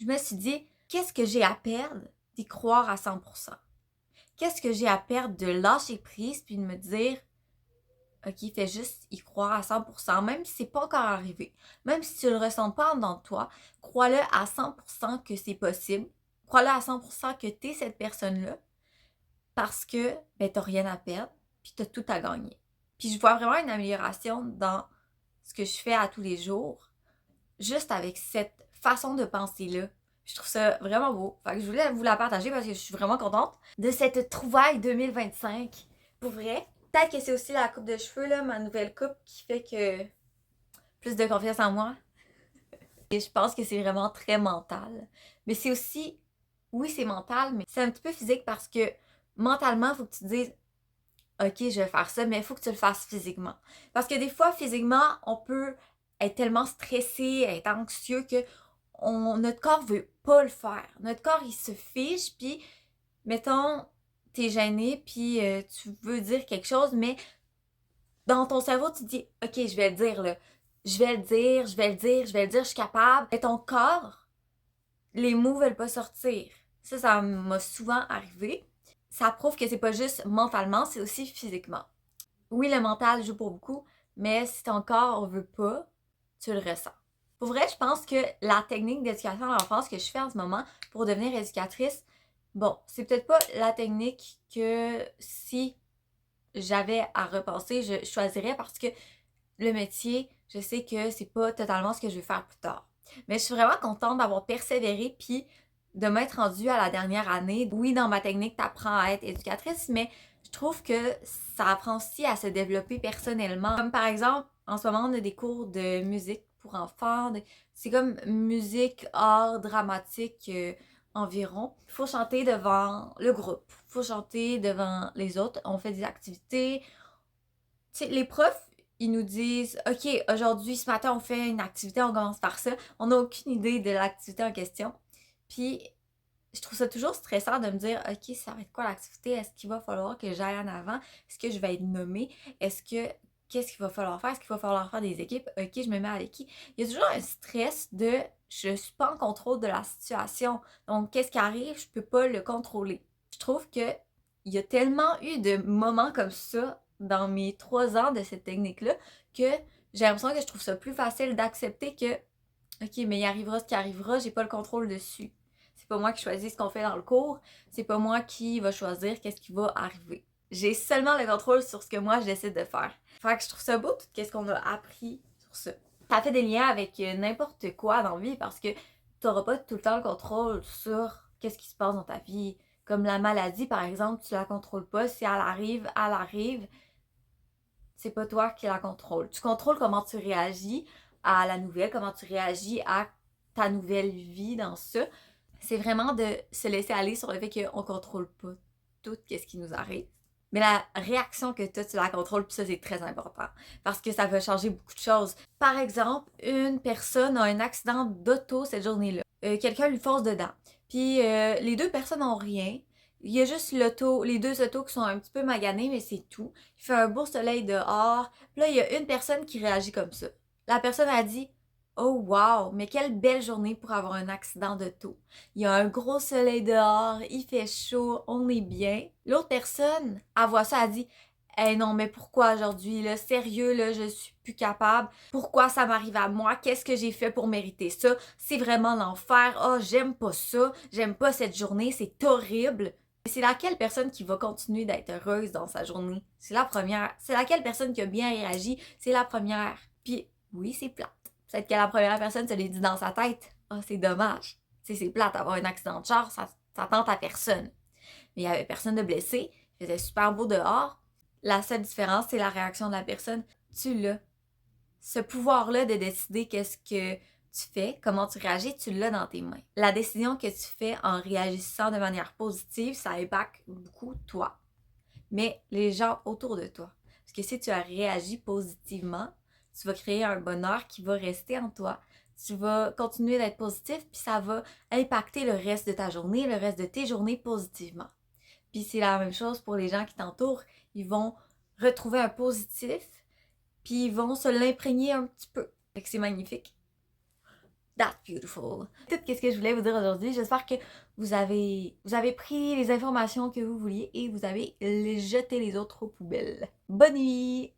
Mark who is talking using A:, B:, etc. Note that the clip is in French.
A: je me suis dit, qu'est-ce que j'ai à perdre d'y croire à 100%? Qu'est-ce que j'ai à perdre de lâcher prise puis de me dire, OK, fais juste y croire à 100%, même si c'est pas encore arrivé. Même si tu le ressens pas en dedans de toi, crois-le à 100% que c'est possible. Crois-le à 100% que t'es cette personne-là parce que, ben, t'as rien à perdre puis t'as tout à gagner. Puis je vois vraiment une amélioration dans ce que je fais à tous les jours, juste avec cette façon de penser-là. Je trouve ça vraiment beau. Fait que je voulais vous la partager parce que je suis vraiment contente de cette trouvaille 2025. Pour vrai, peut-être que c'est aussi la coupe de cheveux, là, ma nouvelle coupe, qui fait que plus de confiance en moi. Et je pense que c'est vraiment très mental. Mais c'est aussi, oui, c'est mental, mais c'est un petit peu physique parce que mentalement, il faut que tu te dises, OK, je vais faire ça, mais il faut que tu le fasses physiquement. Parce que des fois, physiquement, on peut être tellement stressé, être anxieux que notre corps veut pas le faire. Notre corps, il se fiche, puis, mettons, t'es gêné, puis tu veux dire quelque chose, mais dans ton cerveau, tu te dis, OK, je vais le dire, là. Je vais le dire, je vais le dire, je vais le dire, je suis capable. Mais ton corps, les mots veulent pas sortir. Ça m'a souvent arrivé. Ça prouve que c'est pas juste mentalement, c'est aussi physiquement. Oui, le mental joue pour beaucoup, mais si ton corps veut pas, tu le ressens. Pour vrai, je pense que la technique d'éducation à l'enfance que je fais en ce moment pour devenir éducatrice, bon, c'est peut-être pas la technique que si j'avais à repenser, je choisirais parce que le métier, je sais que c'est pas totalement ce que je vais faire plus tard. Mais je suis vraiment contente d'avoir persévéré puis de m'être rendue à la dernière année. Oui, dans ma technique, t'apprends à être éducatrice, mais je trouve que ça apprend aussi à se développer personnellement. Comme par exemple, en ce moment, on a des cours de musique pour enfants. C'est comme musique, art, dramatique environ. Il faut chanter devant le groupe. Il faut chanter devant les autres. On fait des activités. Tu sais, les profs, ils nous disent, OK, aujourd'hui, ce matin, on fait une activité, on commence par ça. On n'a aucune idée de l'activité en question. Puis, je trouve ça toujours stressant de me dire, OK, ça va être quoi l'activité? Est-ce qu'il va falloir que j'aille en avant? Est-ce que je vais être nommée? Qu'est-ce qu'il va falloir faire? Est-ce qu'il va falloir faire des équipes? OK, je me mets avec qui? Il y a toujours un stress de, je suis pas en contrôle de la situation. Donc, qu'est-ce qui arrive? Je peux pas le contrôler. Je trouve que il y a tellement eu de moments comme ça dans mes 3 ans de cette technique-là que j'ai l'impression que je trouve ça plus facile d'accepter que, OK, mais il arrivera ce qui arrivera, j'ai pas le contrôle dessus. C'est pas moi qui choisis ce qu'on fait dans le cours, c'est pas moi qui va choisir qu'est-ce qui va arriver. J'ai seulement le contrôle sur ce que moi je décide de faire. Fait que je trouve ça beau tout ce qu'on a appris sur ça. Ça fait des liens avec n'importe quoi dans la vie parce que t'auras pas tout le temps le contrôle sur qu'est-ce qui se passe dans ta vie. Comme la maladie, par exemple, tu la contrôles pas. Si elle arrive, elle arrive. C'est pas toi qui la contrôle. Tu contrôles comment tu réagis à la nouvelle, comment tu réagis à ta nouvelle vie dans ça. C'est vraiment de se laisser aller sur le fait qu'on contrôle pas tout ce qui nous arrive. Mais la réaction que tu la contrôles, puis ça, c'est très important. Parce que ça va changer beaucoup de choses. Par exemple, une personne a un accident d'auto cette journée-là. Quelqu'un lui fonce dedans. Puis les deux personnes n'ont rien. Il y a juste les deux autos qui sont un petit peu maganées, mais c'est tout. Il fait un beau soleil dehors. Puis là, il y a une personne qui réagit comme ça. La personne a dit, oh wow, mais quelle belle journée pour avoir un accident d'auto. Il y a un gros soleil dehors, il fait chaud, on est bien. L'autre personne, elle voit ça, elle dit, eh non, mais pourquoi aujourd'hui, là, sérieux, là, je suis plus capable. Pourquoi ça m'arrive à moi? Qu'est-ce que j'ai fait pour mériter ça? C'est vraiment l'enfer. Oh, j'aime pas ça. J'aime pas cette journée. C'est horrible. C'est laquelle personne qui va continuer d'être heureuse dans sa journée? C'est la première. C'est laquelle personne qui a bien réagi? C'est la première. Puis, oui, c'est plate. Peut-être que la première personne se l'est dit dans sa tête. Ah, oh, c'est dommage. C'est plate d'avoir un accident de char, ça tente à personne. Mais il y avait personne de blessé. Il faisait super beau dehors. La seule différence, c'est la réaction de la personne. Tu l'as. Ce pouvoir-là de décider qu'est-ce que tu fais, comment tu réagis, tu l'as dans tes mains. La décision que tu fais en réagissant de manière positive, ça impacte beaucoup toi, mais les gens autour de toi. Parce que si tu as réagi positivement, tu vas créer un bonheur qui va rester en toi. Tu vas continuer d'être positif, puis ça va impacter le reste de ta journée, le reste de tes journées positivement. Puis c'est la même chose pour les gens qui t'entourent. Ils vont retrouver un positif, puis ils vont se l'imprégner un petit peu. Fait que c'est magnifique. That's beautiful. Tout ce que je voulais vous dire aujourd'hui. J'espère que vous avez pris les informations que vous vouliez et vous avez jeté les autres aux poubelles. Bonne nuit!